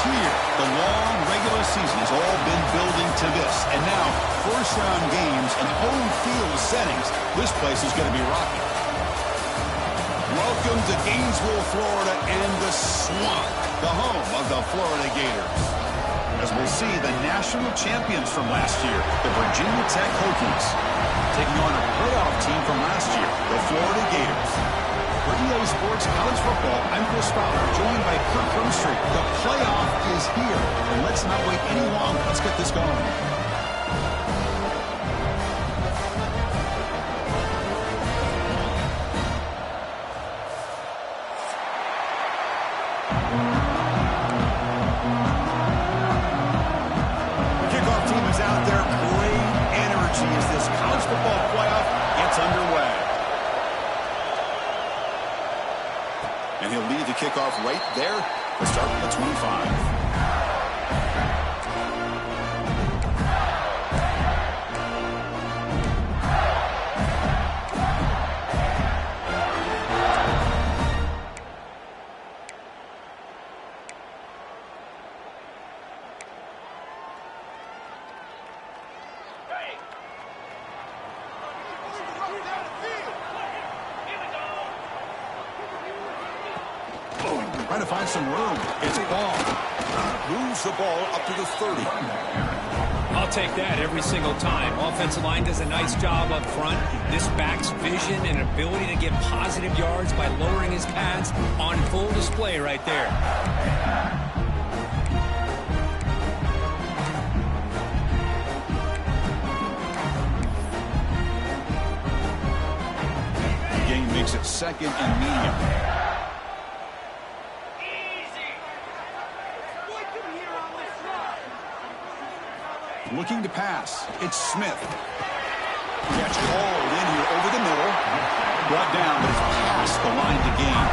here. The long regular season has all been building to this. And now, first-round games in home field settings. This place is going to be rocking. Welcome to Gainesville, Florida, and the Swamp, the home of the Florida Gators. As we'll see, the national champions from last year, the Virginia Tech Hokies, taking on a playoff team from last year, the Florida Gators. For EA Sports College Football, I'm Chris Fowler, joined by Kirk Hermstreet. The playoff is here, and let's not wait any longer. Let's get this going. And he'll lead the kickoff right there to start at the 25. Trying to find some room. It's a ball. Moves the ball up to the 30. I'll take that every single time. Offensive line does a nice job up front. This back's vision and ability to get positive yards by lowering his pads on full display right there. The game makes it second and medium. Looking to pass. It's Smith. Catch called in here over the middle. Brought down, but it's past the line to gain.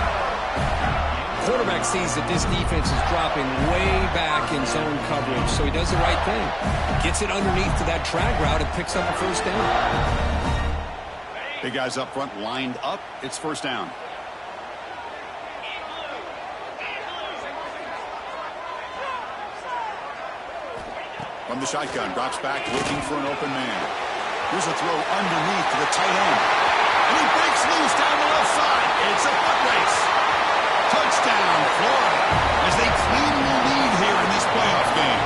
Quarterback sees that this defense is dropping way back in zone coverage, so he does the right thing. Gets it underneath to that drag route and picks up a first down. Big guys up front lined up. It's first down. From the shotgun, drops back, looking for an open man. Here's a throw underneath to the tight end. And he breaks loose down the left side. It's a foot race. Touchdown, Florida, as they claim the lead here in this playoff game.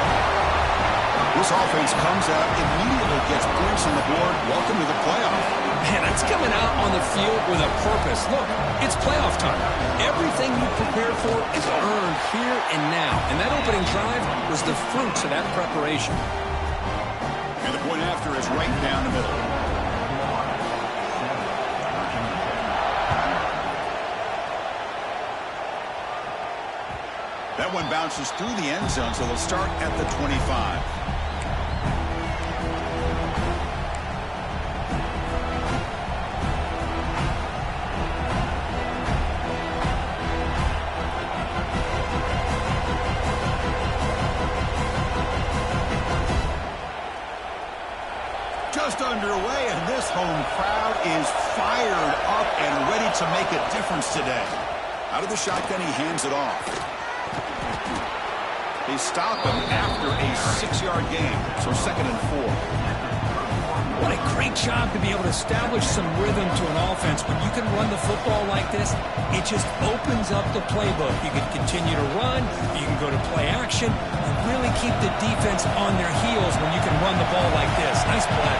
This offense comes out, immediately gets points on the board. Welcome to the playoff. Man, that's coming out on the field with a purpose. Look, it's playoff time. Everything you prepared for is earned here and now. And that opening drive was the fruits of that preparation. And the point after is right down the middle. That one bounces through the end zone, so they'll start at the 25. Underway, and this home crowd is fired up and ready to make a difference today. Out of the shotgun, he hands it off. They stop him after a 6-yard gain, so second and 4. What a great job to be able to establish some rhythm to an offense. When you can run the football like this, it just opens up the playbook. You can continue to run, you can go to play action, and really keep the defense on their heels when you can run the ball like this. Nice play.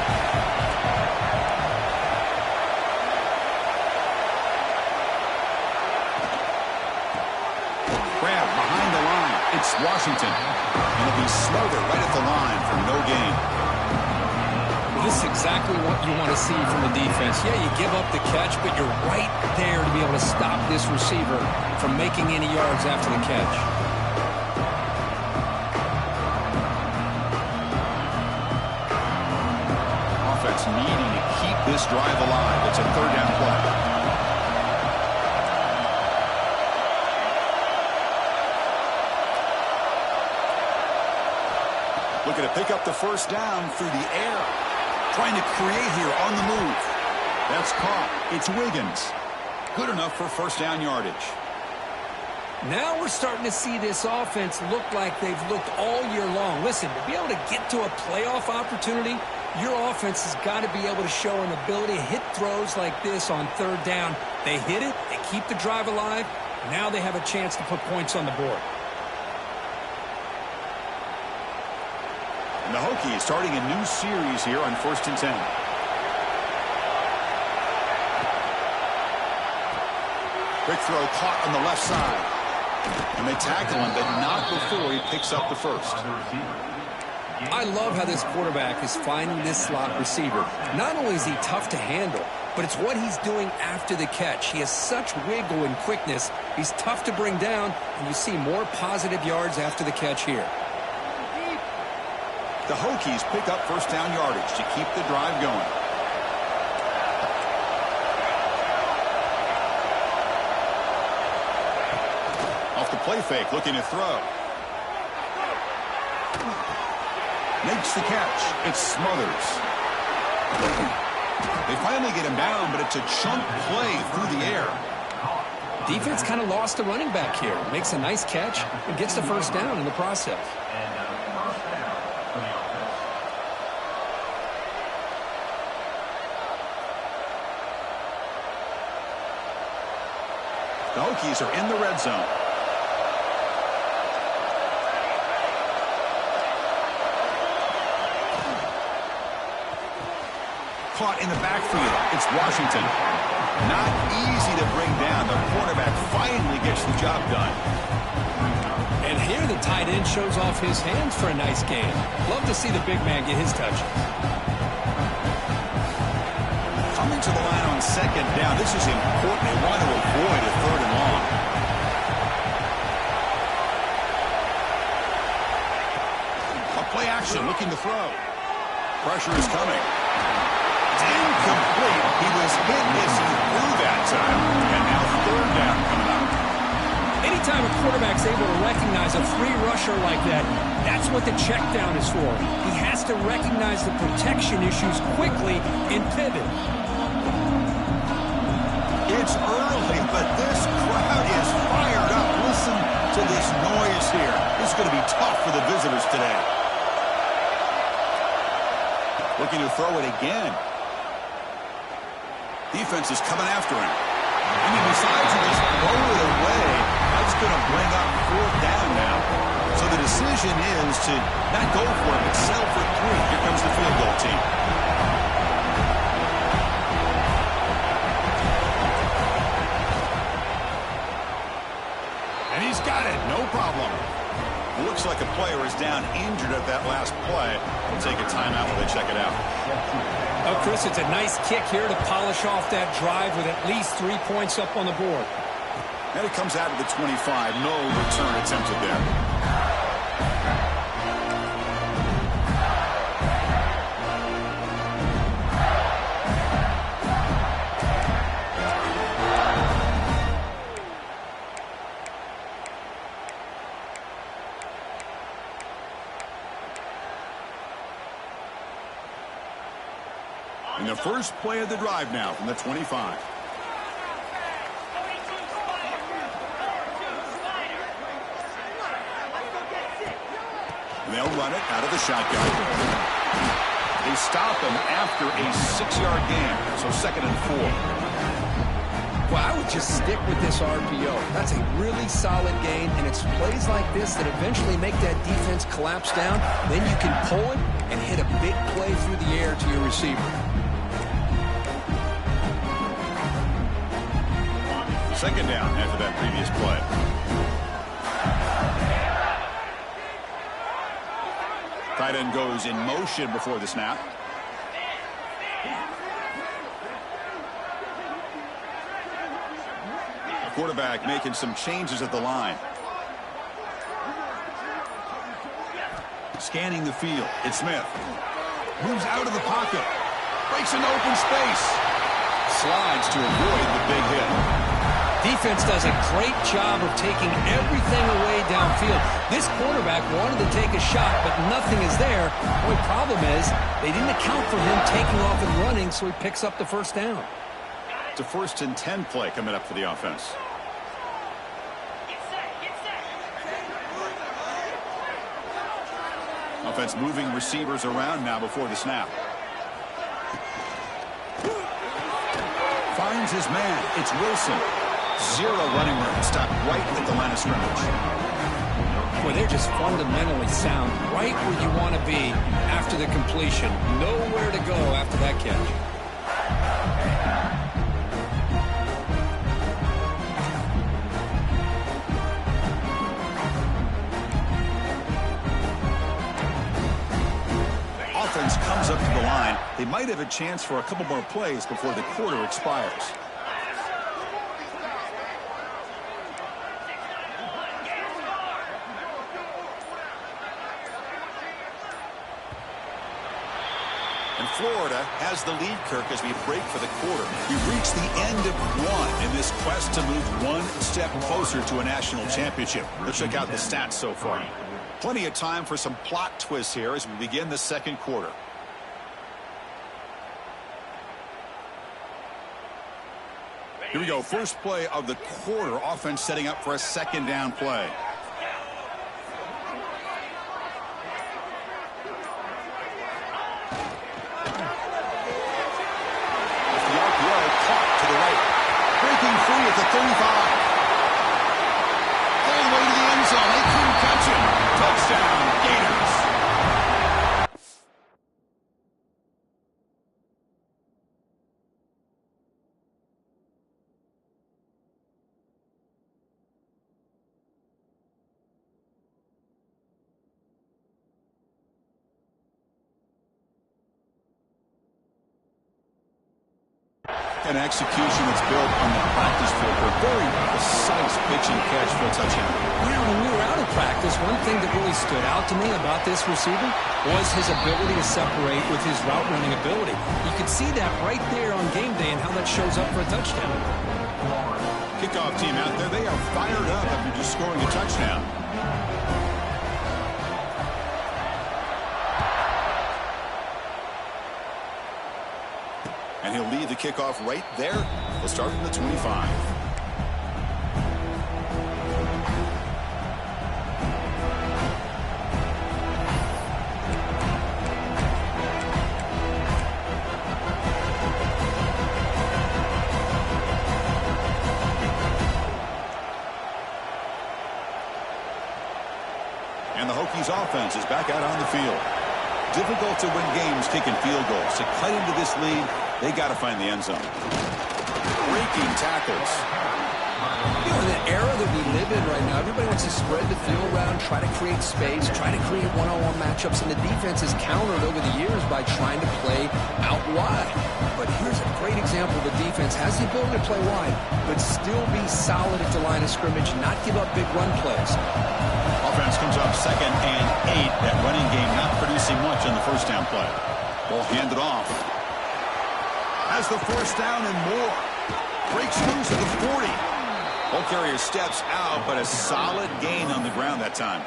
Grab behind the line. It's Washington. And it'll be smothered right at the line for no gain. This is exactly what you want to see from the defense. Yeah, you give up the catch, but you're right there to be able to stop this receiver from making any yards after the catch. Offense needing to keep this drive alive. It's a third down play. Looking to pick up the first down through the air. Trying to create here on the move. That's caught. It's Wiggins. Good enough for first down yardage. Now we're starting to see this offense look like they've looked all year long. Listen, to be able to get to a playoff opportunity, your offense has got to be able to show an ability to hit throws like this on third down. They hit it, they keep the drive alive. Now they have a chance to put points on the board. And the Hokies starting a new series here on 1st and 10. Quick throw caught on the left side. And they tackle him, but not before he picks up the first. I love how this quarterback is finding this slot receiver. Not only is he tough to handle, but it's what he's doing after the catch. He has such wiggle and quickness. He's tough to bring down, and you see more positive yards after the catch here. The Hokies pick up first down yardage to keep the drive going. Off the play fake, looking to throw. Makes the catch. It's Smothers. They finally get him down, but it's a chunk play through the air. Defense kind of lost a running back here. Makes a nice catch and gets the first down in the process. The Hokies are in the red zone. Caught in the backfield. It's Washington. Not easy to bring down. The quarterback finally gets the job done. And here the tight end shows off his hands for a nice gain. Love to see the big man get his touches. Coming to the line on second down. This is important. They want to avoid a third and long. A play action, looking to throw. Pressure is coming. Incomplete. He was hit as he threw that time. And now third down coming up. Anytime a quarterback's able to recognize a free rusher like that, that's what the check down is for. He has to recognize the protection issues quickly and pivot. It's early, but this crowd is fired up. Listen to this noise here. This is going to be tough for the visitors today. Looking to throw it again. Defense is coming after him. And he decides to just throw it away. That's going to bring up fourth down now. So the decision is to not go for it, but settle for 3. Here comes the field goal team. And he's got it. No problem. It looks like a player is down injured at that last play. We'll take a timeout while they check it out. Oh, Chris, it's a nice kick here to polish off that drive with at least 3 points up on the board. And it comes out of the 25. No return attempted there. And the first play of the drive now from the 25. They'll run it out of the shotgun. They stop him after a 6-yard gain. So 2nd and 4. Well, I would just stick with this RPO. That's a really solid gain, and it's plays like this that eventually make that defense collapse down. Then you can pull it and hit a big play through the air to your receiver. Second down after that previous play. Tight end goes in motion before the snap. Quarterback making some changes at the line. Scanning the field. It's Smith. Moves out of the pocket. Breaks into open space. Slides to avoid the big hit. Defense does a great job of taking everything away downfield. This quarterback wanted to take a shot, but nothing is there. The only problem is they didn't account for him taking off and running, so he picks up the first down. It's a 1st and 10 play coming up for the offense. Offense moving receivers around now before the snap. Finds his man. It's Wilson. Zero running room. Stopped right at the line of scrimmage. Boy, they're just fundamentally sound, right where you want to be after the completion. Nowhere to go after that catch. Offense comes up to the line. They might have a chance for a couple more plays before the quarter expires. And Florida has the lead, Kirk, as we break for the quarter. We've reached the end of one in this quest to move one step closer to a national championship. Let's check out the stats so far. Plenty of time for some plot twists here as we begin the second quarter. Here we go. First play of the quarter. Offense setting up for a second down play. Breaking free at the 35. All the way to the end zone. They couldn't catch him. Touchdown, Gators. An execution that's built on the practice field for a very precise pitch and catch for a touchdown. Well, when we were out of practice, one thing that really stood out to me about this receiver was his ability to separate with his route running ability. You could see that right there on game day and how that shows up for a touchdown. Kickoff team out there, they are fired up after just scoring a touchdown. And he'll lead the kickoff right there. We'll start from the 25. And the Hokies offense is back out on the field. Difficult to win games kicking field goals. To cut into this lead, they got to find the end zone. Breaking tackles. You know, in the era that we live in right now, everybody wants to spread the field around, try to create space, try to create one-on-one matchups, and the defense has countered over the years by trying to play out wide. But here's a great example. The defense has the ability to play wide, but still be solid at the line of scrimmage, not give up big run plays. Offense comes up 2nd and 8. That running game not producing much on the first down play. Ball handed off. Has the first down and more. Breaks loose at the 40. Ball carrier steps out, but a solid gain on the ground that time.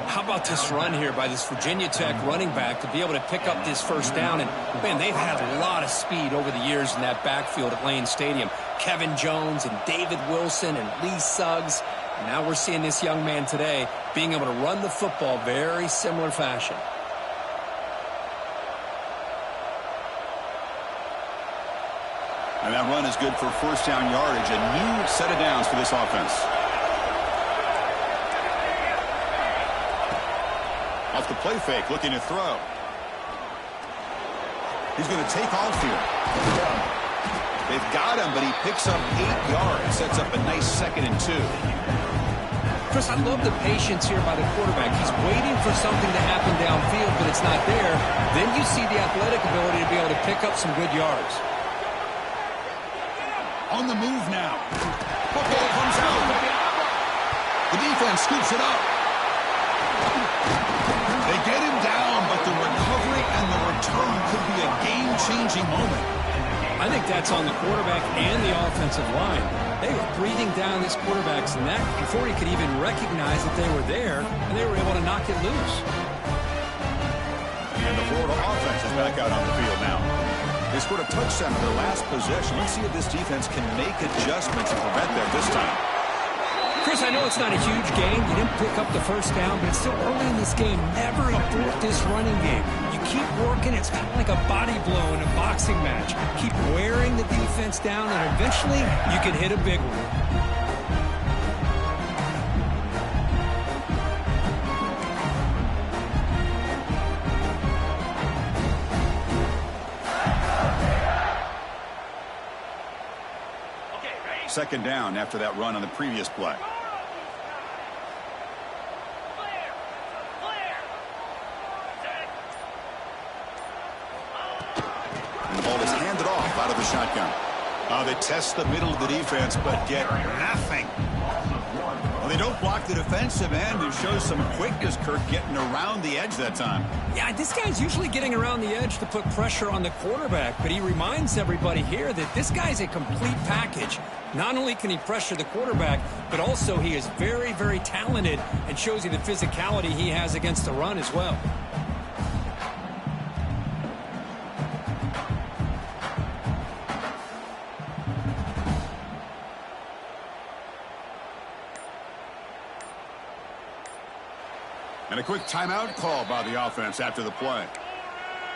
How about this run here by this Virginia Tech running back to be able to pick up this first down? And, man, they've had a lot of speed over the years in that backfield at Lane Stadium. Kevin Jones and David Wilson and Lee Suggs. And now we're seeing this young man today being able to run the football very similar fashion. And that run is good for first down yardage. A new set of downs for this offense. Off the play fake, looking to throw. He's going to take off here. They've got him, but he picks up 8 yards. Sets up a nice 2nd and 2. Chris, I love the patience here by the quarterback. He's waiting for something to happen downfield, but it's not there. Then you see the athletic ability to be able to pick up some good yards. On the move now. Football comes out. The defense scoops it up. They get him down, but the recovery and the return could be a game-changing moment. I think that's on the quarterback and the offensive line. They were breathing down this quarterback's neck before he could even recognize that they were there, and they were able to knock it loose. And the Florida offense is back out on the field now. They scored a touchdown in their last possession. Let's see if this defense can make adjustments and prevent that this time. Chris, I know it's not a huge gain. You didn't pick up the first down, but it's still early in this game. Never abort this running game. You keep working. It's kind of like a body blow in a boxing match. Keep wearing the defense down, and eventually you can hit a big one. Second down after that run on the previous play. And the ball is handed off out of the shotgun. They test the middle of the defense, but get nothing. Well, they don't block the defensive end and show some quickness, Kirk, getting around the edge that time. Yeah, this guy's usually getting around the edge to put pressure on the quarterback, but he reminds everybody here that this guy's a complete package. Not only can he pressure the quarterback, but also he is very, very talented and shows you the physicality he has against the run as well. And a quick timeout call by the offense after the play.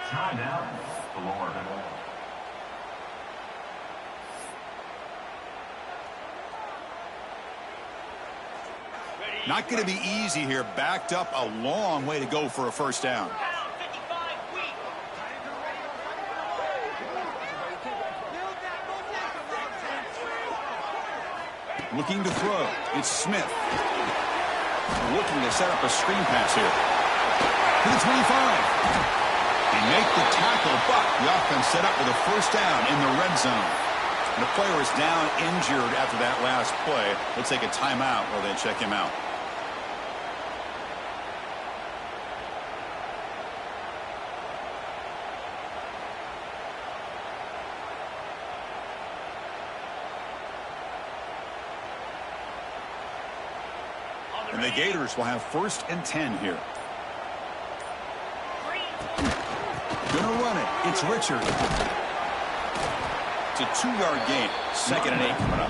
Timeout, Florida. Not going to be easy here. Backed up a long way to go for a first down. Looking to throw. It's Smith. Looking to set up a screen pass here. To the 25. They make the tackle, but the offense set up with a first down in the red zone. And the player is down injured after that last play. They'll take a timeout while they check him out. And the Gators will have 1st and 10 here. Gonna run it. It's Richard. It's a 2-yard gain. 2nd and 8 coming up.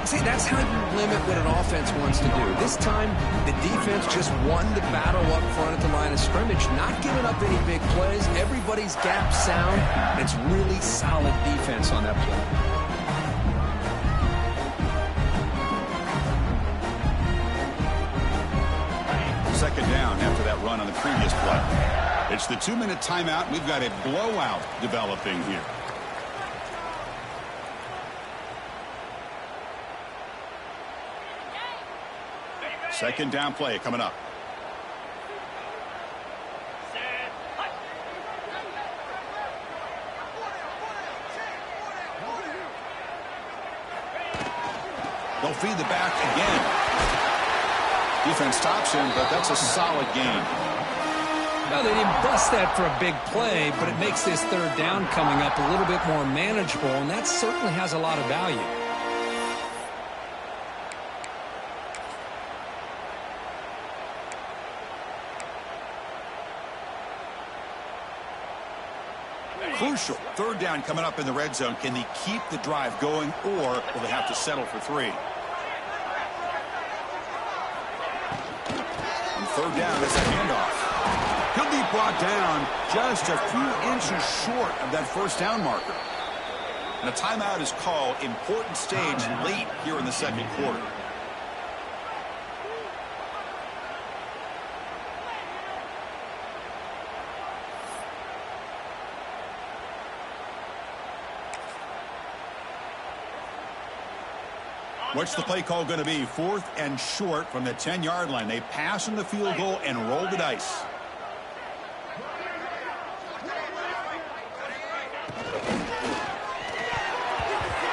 See, that's how you limit what an offense wants to do. This time, the defense just won the battle up front at the line of scrimmage, not giving up any big plays. Everybody's gap sound. It's really solid defense on that play. Second down after that run on the previous play. It's the 2-minute timeout. We've got a blowout developing here. Second down play coming up. They'll feed the back again. Defense stops him, but that's a solid gain. Well, they didn't bust that for a big play, but it makes this third down coming up a little bit more manageable, and that certainly has a lot of value. Crucial. Third down coming up in the red zone. Can they keep the drive going, or will they have to settle for 3? Third down, it's a handoff. He'll be brought down just a few inches short of that first down marker. And a timeout is called. Important stage late here in the second quarter. What's the play call going to be? 4th and short from the 10-yard line. They pass on the field goal and roll the dice.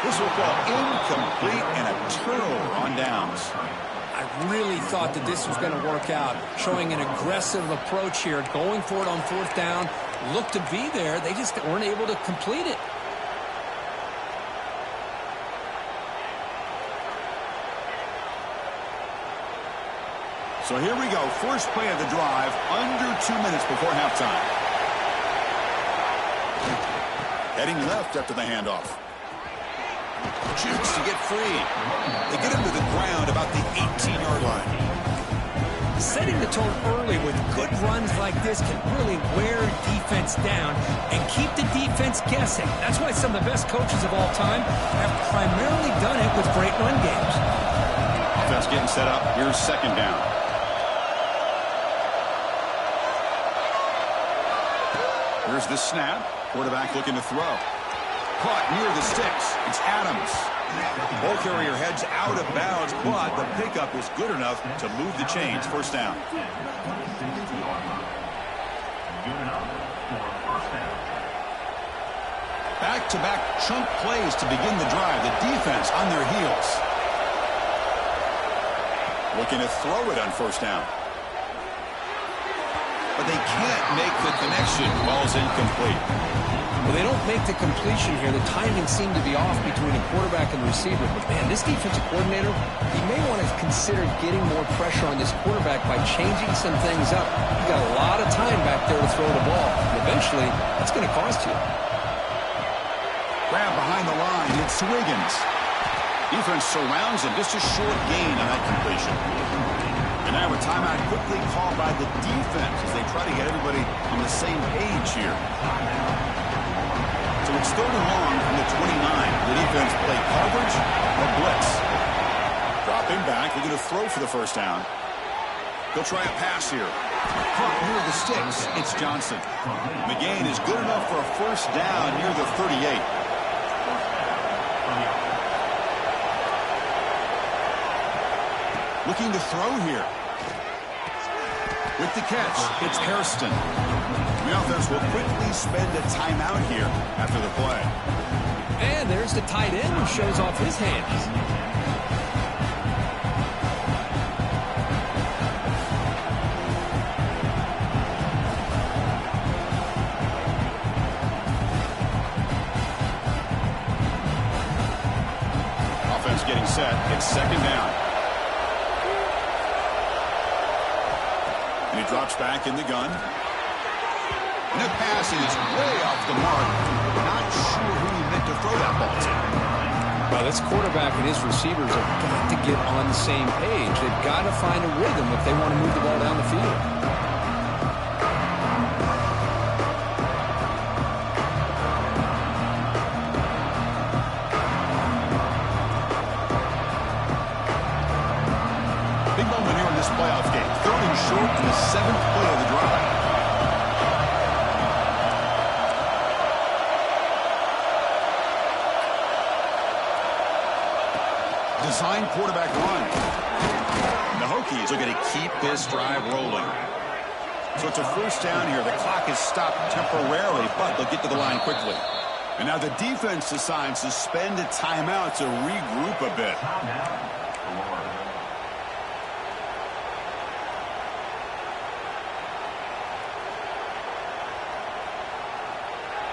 This will fall incomplete and a turnover on downs. I really thought that this was going to work out, showing an aggressive approach here, going for it on 4th down. Looked to be there. They just weren't able to complete it. So here we go. First play of the drive, under 2 minutes before halftime. Heading left after the handoff. Jukes to get free. They get him to the ground about the the tone early with good runs like this can really wear defense down and keep the defense guessing. That's why some of the best coaches of all time have primarily done it with great run games. Offense getting set up. Here's second down. Here's the snap. Quarterback looking to throw. Caught near the sticks. It's Adams. Ball carrier heads out of bounds, but the pickup is good enough to move the chains. First down. Back-to-back chunk plays to begin the drive. The defense on their heels. Looking to throw it on first down. But they can't make the connection. Ball's incomplete. Well, they don't make the completion here. The timing seemed to be off between a quarterback and receiver. But, man, this defensive coordinator, he may want to consider getting more pressure on this quarterback by changing some things up. You've got a lot of time back there to throw the ball. And eventually, that's going to cost you. Grab behind the line. It's Wiggins. Defense surrounds him. Just a short gain on that completion. And now a timeout quickly called by the defense as they try to get everybody on the same page here. So it's 3rd and long from the 29. The defense play coverage or blitz. Dropping back. They're going to throw for the first down. They'll try a pass here. Caught near the sticks. It's Johnson. McGain is good enough for a first down near the 38. Looking to throw here. With the catch, it's Hairston. The offense will quickly spend a timeout here after the play. And there's the tight end who shows off his hands. Offense getting set. It's second down. And he drops back in the gun. And the pass is way off the mark. Not sure who he meant to throw that ball to. Well, this quarterback and his receivers have got to get on the same page. They've got to find a rhythm if they want to move the ball down the field. Big moment here in this playoff game. 3rd and short in the 7th play of the drive. Design quarterback run. The Hokies are going to keep this drive rolling. So it's a first down here. The clock is stopped temporarily, but they'll get to the line quickly. And now the defense decides to spend a timeout to regroup a bit.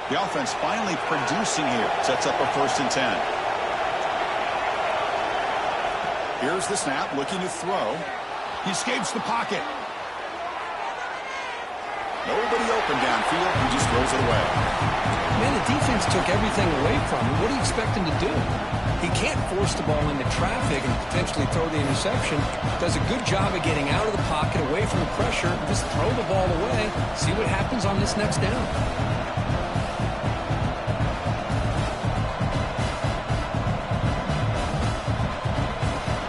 The offense finally producing here. Sets up a 1st and 10. Here's the snap, looking to throw. He escapes the pocket. Nobody open downfield. He just throws it away. Man, the defense took everything away from him. What do you expect him to do? He can't force the ball into traffic and potentially throw the interception. Does a good job of getting out of the pocket, away from the pressure. Just throw the ball away. See what happens on this next down.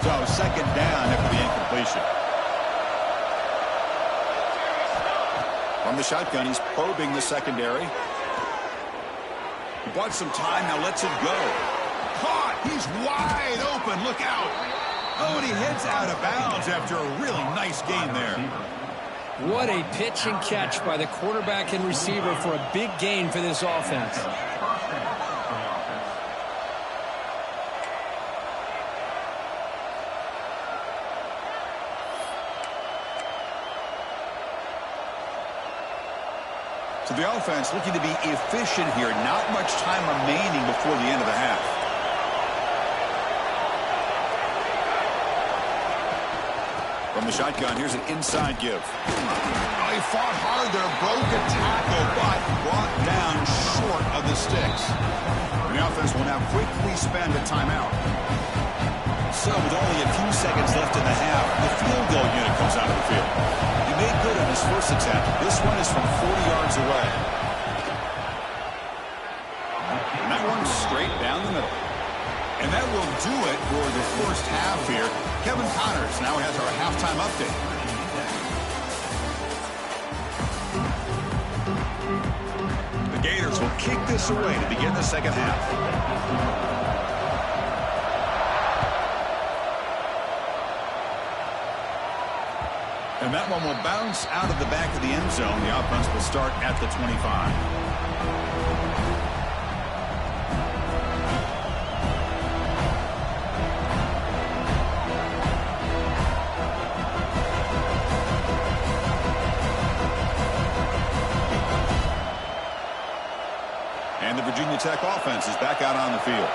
So second down after the incompletion. From the shotgun, he's probing the secondary. He bought some time, now lets it go. Caught! He's wide open, look out! Oh, and he heads out of bounds after a really nice game there. What a pitch and catch by the quarterback and receiver for a big gain for this offense. So the offense looking to be efficient here. Not much time remaining before the end of the half. From the shotgun, here's an inside give. Oh, he fought hard there, broke a tackle, but brought down short of the sticks. The offense will now quickly spend a timeout. So with only a few seconds left in the half, the field goal unit comes out of the field. pass attempt. This one is from 40 yards away. And that one's straight down the middle. And that will do it for the first half here. Kevin Connors now has our halftime update. The Gators will kick this away to begin the second half. And that one will bounce out of the back of the end zone. The offense will start at the 25. And the Virginia Tech offense is back out on the field.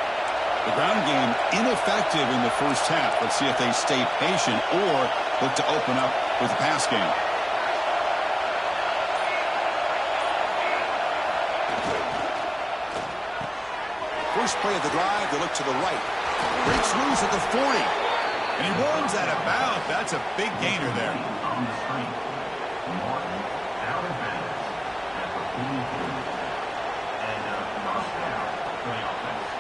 The ground game ineffective in the first half. Let's see if they stay patient or look to open up with the pass game. First play of the drive, they look to the right. Breaks loose at the 40. And he runs out of bounds. That's a big gainer there. On the screen. Morton out of bounds at the 42. And a first down for the offense.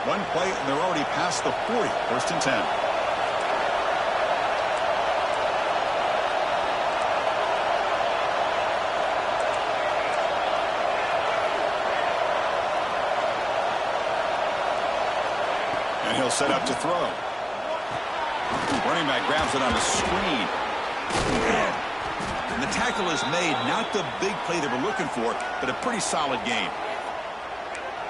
One play, and they're already past the 40. First and 10. And he'll set up to throw. Running back grabs it on the screen. And the tackle is made. Not the big play they were looking for, but a pretty solid game.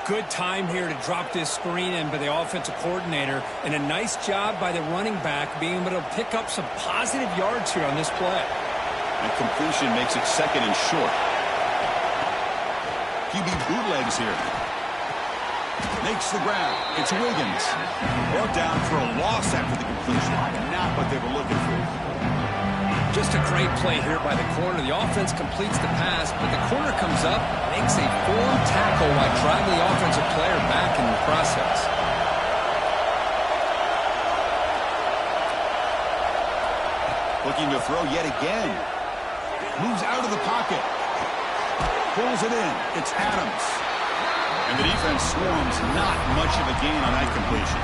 Good time here to drop this screen in by the offensive coordinator, and a nice job by the running back being able to pick up some positive yards here on this play. And completion makes it second and short. QB bootlegs here. Makes the grab. It's Wiggins. Brought down for a loss after the completion. Not what they were looking for. Just a great play here by the corner. The offense completes the pass, but the corner comes up, makes a forward tackle while driving the offensive player back in the process. Looking to throw yet again. Moves out of the pocket. Pulls it in. It's Adams. And the defense swarms. Not much of a gain on that completion.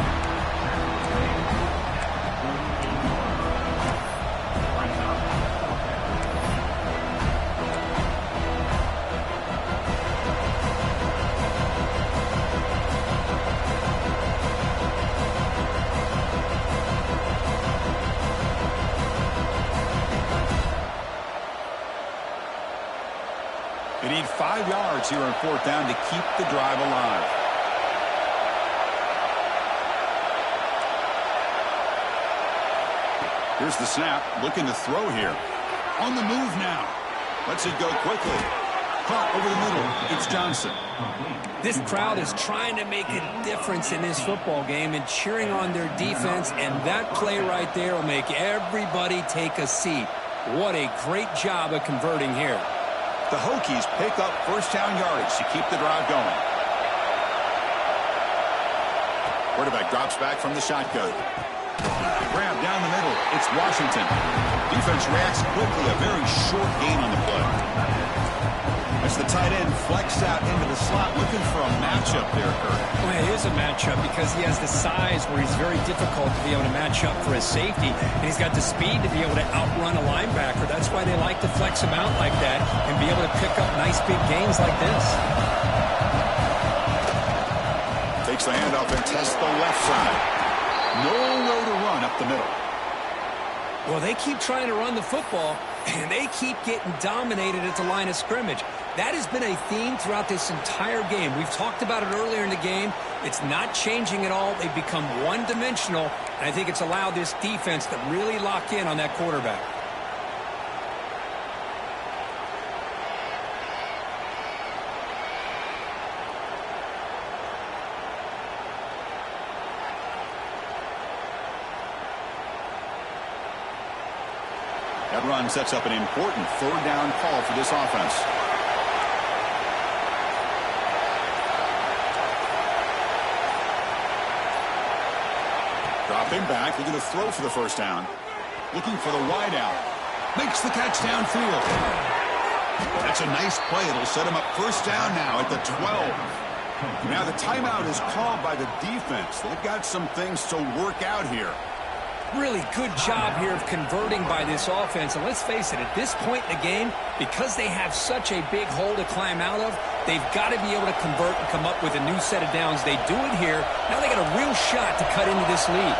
They need 5 yards here on fourth down to keep the drive alive. Here's the snap. Looking to throw here. On the move now. Lets it go quickly. Caught over the middle. It's Johnson. This crowd is trying to make a difference in this football game and cheering on their defense, and that play right there will make everybody take a seat. What a great job of converting here. The Hokies pick up first down yardage to keep the drive going. Quarterback drops back from the shotgun. Grab down the middle. It's Washington. Defense reacts quickly. A very short gain on the play. As the tight end flexed out into the slot, looking for a matchup there, Kurt. Well, it is a matchup because he has the size where he's very difficult to be able to match up for his safety, and he's got the speed to be able to outrun a linebacker. That's why they like to flex him out like that and be able to pick up nice big gains like this. Takes the handoff and tests the left side. Nowhere to run up the middle. Well, they keep trying to run the football, and they keep getting dominated at the line of scrimmage. That has been a theme throughout this entire game. We've talked about it earlier in the game. It's not changing at all. They've become one-dimensional, and I think it's allowed this defense to really lock in on that quarterback. That run sets up an important third down call for this offense. Dropping back, looking to throw for the first down. Looking for the wide out. Makes the catch downfield. That's a nice play. It'll set him up first down now at the 12. Now the timeout is called by the defense. They've got some things to work out here. Really good job here of converting by this offense. And let's face it, at this point in the game, because they have such a big hole to climb out of, they've got to be able to convert and come up with a new set of downs. They do it here. Now they got a real shot to cut into this lead.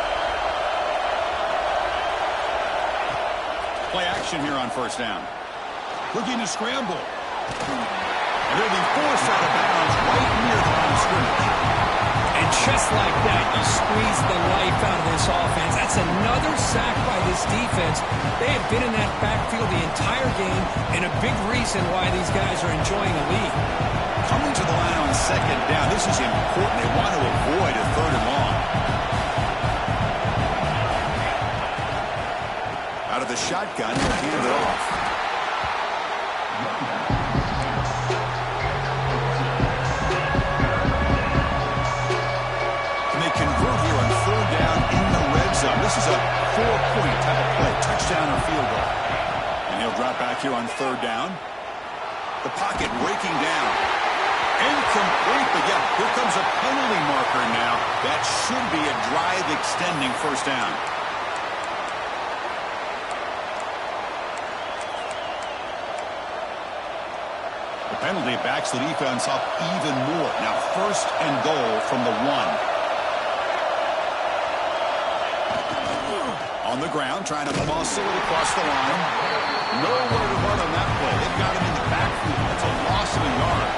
Play action here on first down. Looking to scramble. And he'll be forced out of bounds right near the line of scrimmage. And just like that, you squeeze the life out of this offense. That's another sack by this defense. They have been in that backfield the entire game, and a big reason why these guys are enjoying a lead. Coming to the line on second down, this is important. They want to avoid a third and long. Out of the shotgun, he'll hand it off. This is a 4-point type of play, touchdown or field goal. And he'll drop back here on third down. The pocket breaking down. Incomplete, but yeah, here comes a penalty marker now. That should be a drive extending first down. The penalty backs the defense up even more. Now first and goal from the 1. On the ground, trying to muscle it across the line. Nowhere to run on that play. They've got him in the backfield. That's a loss of a yard.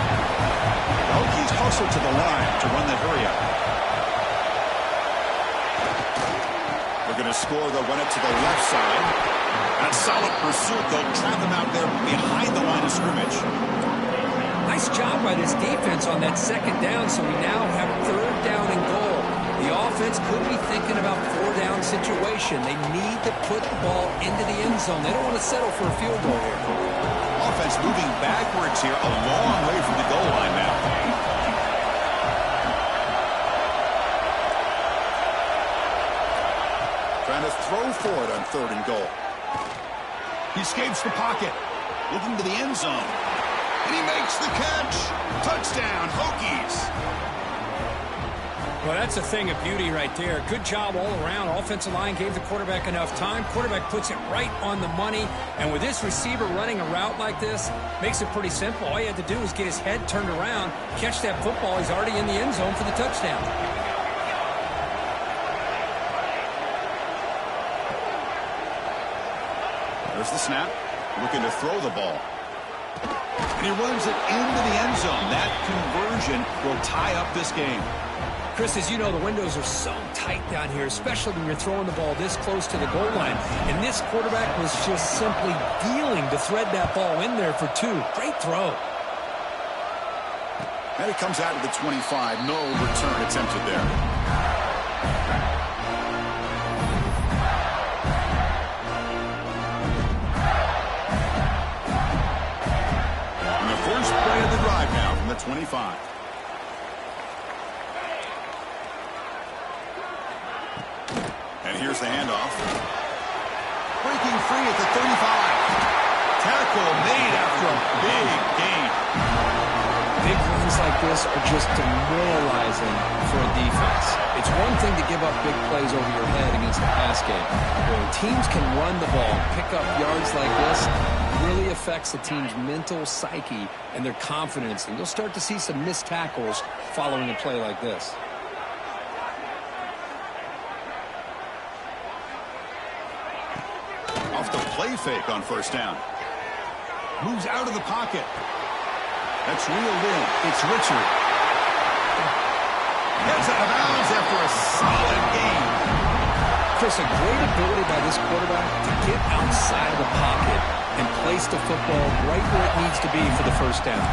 The Hokies hustle to the line to run the hurry-up. They're going to score. They'll run it to the left side. That solid pursuit. They'll trap him out there behind the line of scrimmage. Nice job by this defense on that second down, so we now have third down and goal. The offense could be thinking about four-down situation. They need to put the ball into the end zone. They don't want to settle for a field goal here. Offense moving backwards here, a long way from the goal line now. Trying to throw for it on third and goal. He escapes the pocket, looking to the end zone. And he makes the catch. Touchdown, Hokies. Well, that's a thing of beauty right there. Good job all around. Offensive line gave the quarterback enough time. Quarterback puts it right on the money. And with this receiver running a route like this, makes it pretty simple. All you had to do was get his head turned around, catch that football. He's already in the end zone for the touchdown. There's the snap. Looking to throw the ball. And he runs it into the end zone. That conversion will tie up this game. Chris, as you know, the windows are so tight down here, especially when you're throwing the ball this close to the goal line. And this quarterback was just simply dealing to thread that ball in there for 2. Great throw. And it comes out of the 25. No return attempted there. And the first play of the drive now from the 25. And here's the handoff. Breaking free at the 35. Tackle made after a big gain. Big runs like this are just demoralizing for a defense. It's one thing to give up big plays over your head against the pass game. When teams can run the ball, pick up yards like this, it really affects the team's mental psyche and their confidence. And you'll start to see some missed tackles following a play like this. Off the play fake on first down. Moves out of the pocket. That's reeled in. It's Richard. Gets out of bounds after a solid game. Chris, a great ability by this quarterback to get outside of the pocket and place the football right where it needs to be for the first down.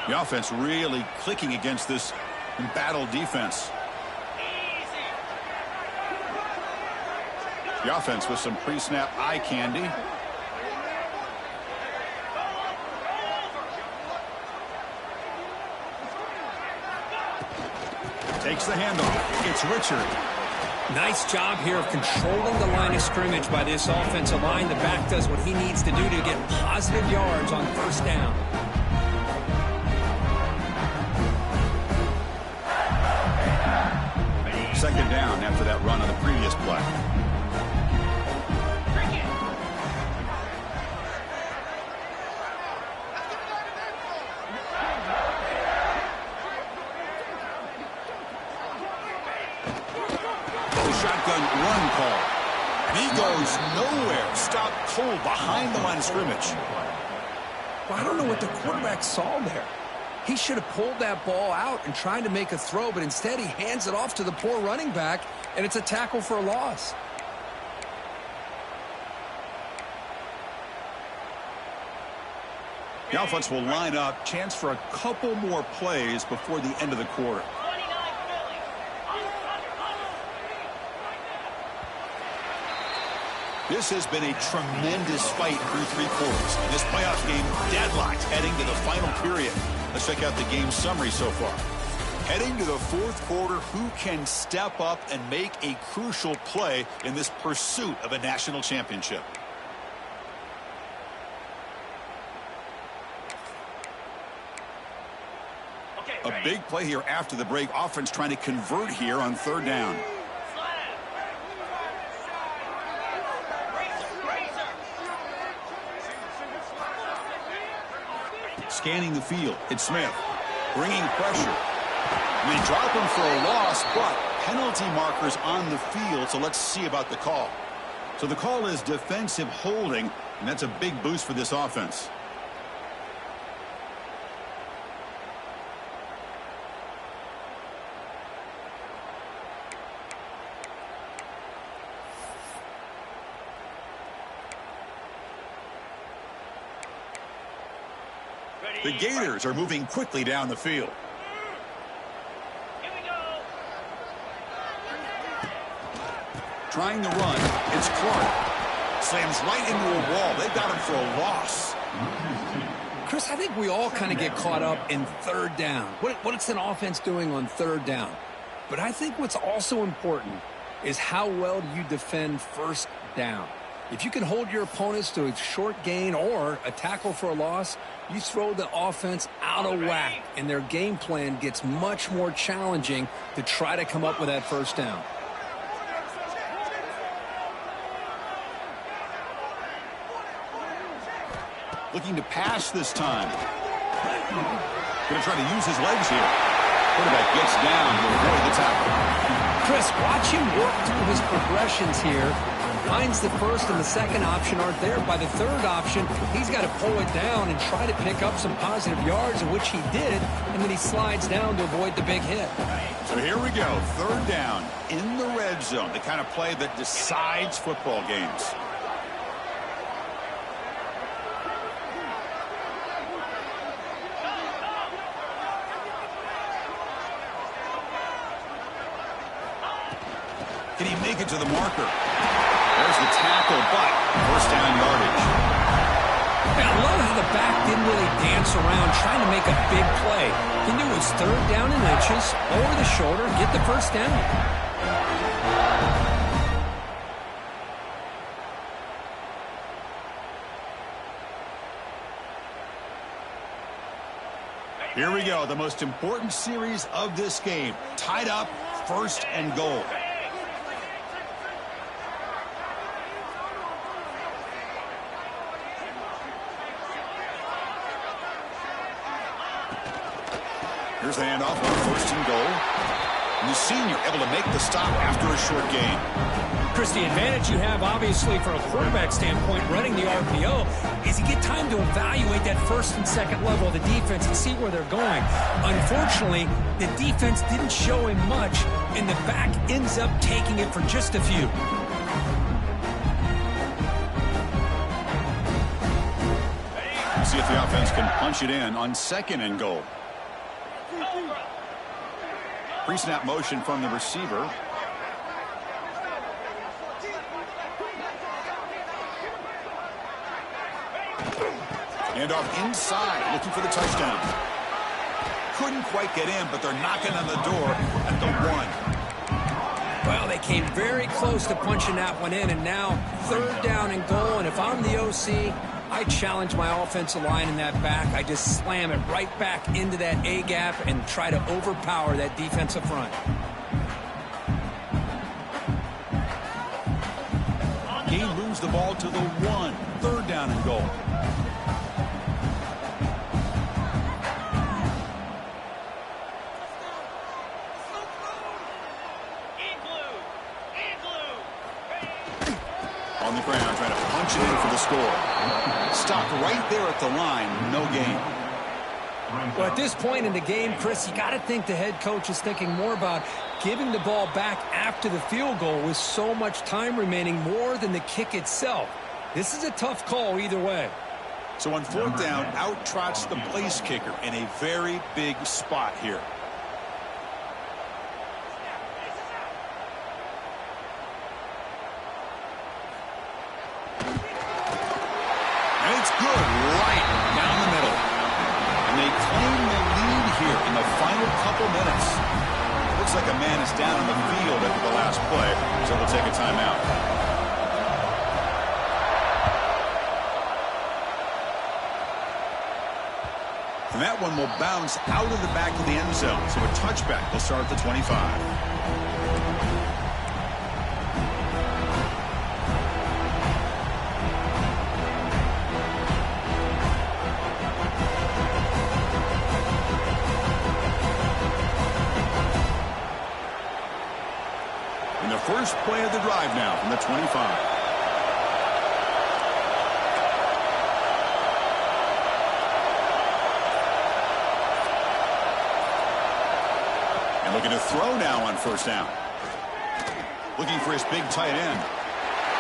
The offense really clicking against this embattled defense. The offense with some pre-snap eye candy. Takes the handoff. It's Richard. Nice job here of controlling the line of scrimmage by this offensive line. The back does what he needs to do to get positive yards on first down. Second down after that run on the previous play. Shotgun run call. And he goes nowhere. Stopped cold behind the line of scrimmage. Well, I don't know what the quarterback saw there. He should have pulled that ball out and tried to make a throw, but instead he hands it off to the poor running back, and it's a tackle for a loss. The offense will line up. Chance for a couple more plays before the end of the quarter. This has been a tremendous fight through three quarters. This playoff game deadlocked heading to the final period. Let's check out the game summary so far. Heading to the fourth quarter, who can step up and make a crucial play in this pursuit of a national championship? A big play here after the break. Offense trying to convert here on third down. Scanning the field. It's Smith. Bringing pressure. And they drop him for a loss, but penalty markers on the field, so let's see about the call. So the call is defensive holding, and that's a big boost for this offense. The Gators are moving quickly down the field. Here we go. Trying to run. It's Clark. Slams right into a wall. They got him for a loss. Chris, I think we all kind of get caught up in third down. What's an offense doing on third down? But I think what's also important is how well do you defend first down. If you can hold your opponents to a short gain or a tackle for a loss, you throw the offense out of whack, and their game plan gets much more challenging to try to come up with that first down. Looking to pass this time. Going to try to use his legs here. Quarterback gets down to avoid the tackle. Chris, watch him work through his progressions here. Finds the first and the second option aren't there. By the third option, he's got to pull it down and try to pick up some positive yards, which he did, and then he slides down to avoid the big hit. So here we go. Third down in the red zone. The kind of play that decides football games. Can he make it to the marker? There's the tackle, but first down yardage. I love how the back didn't really dance around trying to make a big play. He knew it was third down in inches, over the shoulder, get the first down. Here we go, the most important series of this game. Tied up, first and goal. Here's the handoff on first and goal. And the senior able to make the stop after a short gain. Chris, the advantage you have, obviously, from a quarterback standpoint, running the RPO, is you get time to evaluate that first and second level of the defense and see where they're going. Unfortunately, the defense didn't show him much, and the back ends up taking it for just a few. See if the offense can punch it in on second and goal. Pre-snap motion from the receiver. And off inside, looking for the touchdown. couldn't quite get in, but they're knocking on the door at the 1. Well, they came very close to punching that one in, and now 3rd down and goal. And if I'm the OC, I challenge my offensive line in that back. I just slam it right back into that A gap and try to overpower that defensive front. Gain moves the ball to the 1. 3rd down and goal. On the ground, trying to punch it in for the score. Stopped right there at the line, no gain. Well, at this point in the game, Chris, you got to think the head coach is thinking more about giving the ball back after the field goal with so much time remaining more than the kick itself. This is a tough call either way. So on 4th down, out trots the place kicker in a very big spot here. And it's good right down the middle. And they claim the lead here in the final couple minutes. Looks like a man is down on the field after the last play, so they'll take a timeout. And that one will bounce out of the back of the end zone, so a touchback will start at the 25. First play of the drive now from the 25. And looking to throw now on 1st down. Looking for his big tight end.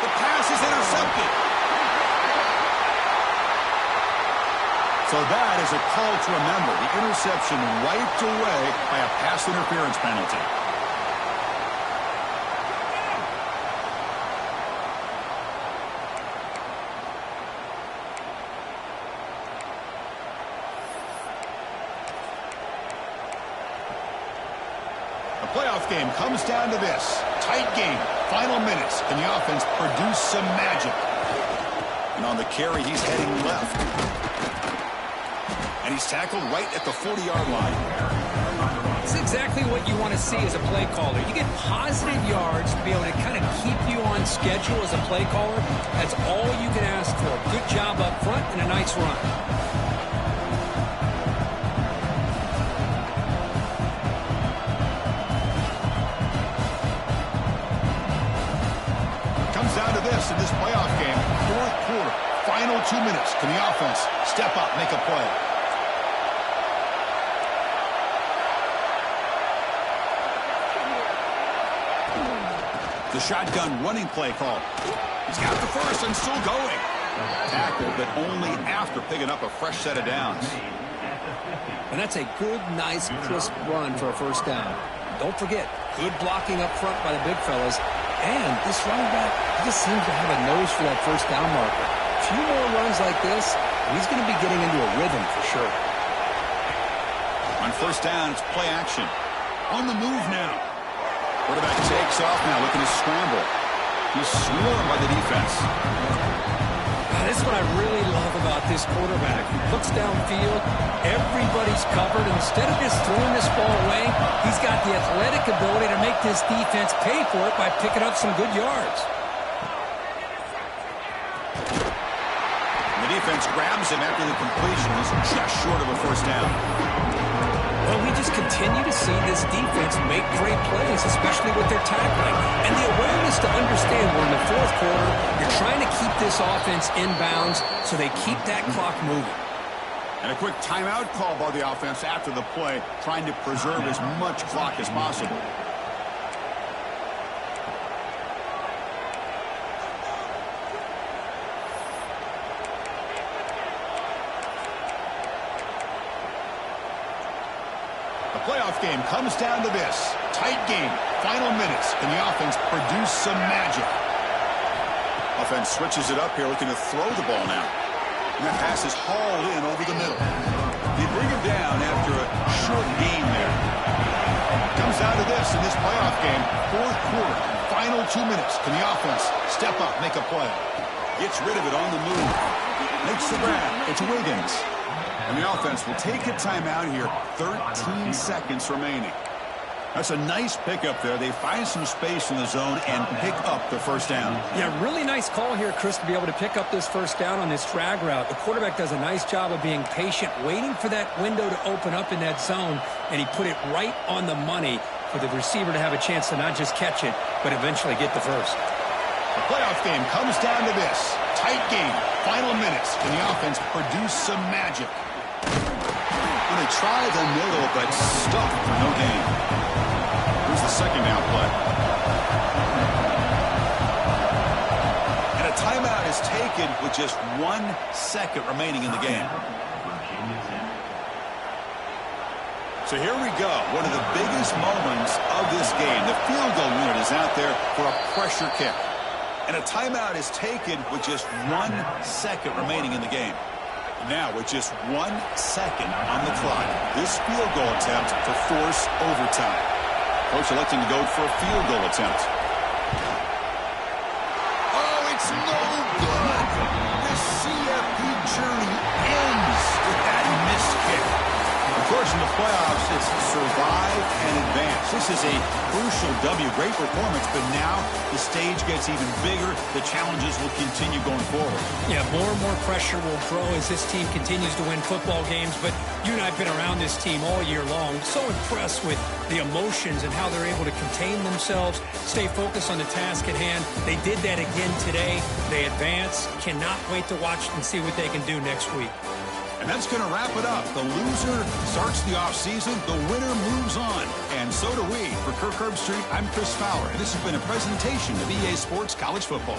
The pass is intercepted. So that is a call to remember. The interception wiped away by a pass interference penalty. Playoff game comes down to this. Tight game. Final minutes. Can the offense produce some magic? And on the carry, he's heading left. And he's tackled right at the 40-yard line. It's exactly what you want to see as a play caller. You get positive yards to be able to kind of keep you on schedule as a play caller. That's all you can ask for. Good job up front and a nice run. In this playoff game, 4th quarter, final 2 minutes. Can the offense step up, make a play? The shotgun running play call. He's got the first and still going. Tackled, but only after picking up a fresh set of downs. And that's a good, nice, crisp run for a 1st down. Don't forget, good blocking up front by the big fellas. And this running back just seems to have a nose for that 1st down marker. A few more runs like this, he's going to be getting into a rhythm for sure. On 1st down, it's play action. On the move now. Quarterback takes off now, looking to scramble. He's swarmed by the defense. This is what I really love about this quarterback. He looks downfield, everybody's covered. Instead of just throwing this ball away, he's got the athletic ability to make this defense pay for it by picking up some good yards. The defense grabs him after the completion. He's just short of a 1st down. Well, we just continue to see this defense make great plays, especially with their tackling. And the awareness to understand we're in the 4th quarter, you're trying to keep this offense in bounds so they keep that clock moving. And a quick timeout call by the offense after the play, trying to preserve as much clock as possible. Playoff game comes down to this. Tight game. Final minutes. Can the offense produce some magic? Offense switches it up here, looking to throw the ball now. And that pass is hauled in over the middle. The bring him down after a short game there. Comes down to this in this playoff game. Fourth quarter, final 2 minutes. Can the offense step up, make a play? Gets rid of it on the move. Makes the grab. It's Wiggins. And the offense will take a timeout here. 13 seconds remaining. That's a nice pickup there. They find some space in the zone and pick up the first down. Yeah, really nice call here, Chris, to be able to pick up this first down on this drag route. The quarterback does a nice job of being patient, waiting for that window to open up in that zone, and he put it right on the money for the receiver to have a chance to not just catch it, but eventually get the first. The playoff game comes down to this. Tight game. Final minutes. Can the offense produce some magic? Going to try the middle, but stuffed for no gain. Here's the second down play. And a timeout is taken with just 1 second remaining in the game. So here we go. One of the biggest moments of this game. The field goal unit is out there for a pressure kick. And a timeout is taken with just 1 second remaining in the game. Now, with just 1 second on the clock, this field goal attempt to force overtime. Coach electing to go for a field goal attempt. Oh, it's no good. The CFB journey ends with that missed kick. Of course, in the playoffs, it's survive and advance. This is a crucial W. Great performance, but now the stage gets even bigger. The challenges will continue going forward. Yeah, more and more pressure will grow as this team continues to win football games, but you and I have been around this team all year long. So impressed with the emotions and how they're able to contain themselves, stay focused on the task at hand. They did that again today. They advance. Cannot wait to watch and see what they can do next week. And that's going to wrap it up. The loser starts the offseason. The winner moves on. And so do we. For Kirk Herbstreit, I'm Chris Fowler. And this has been a presentation of EA Sports College Football.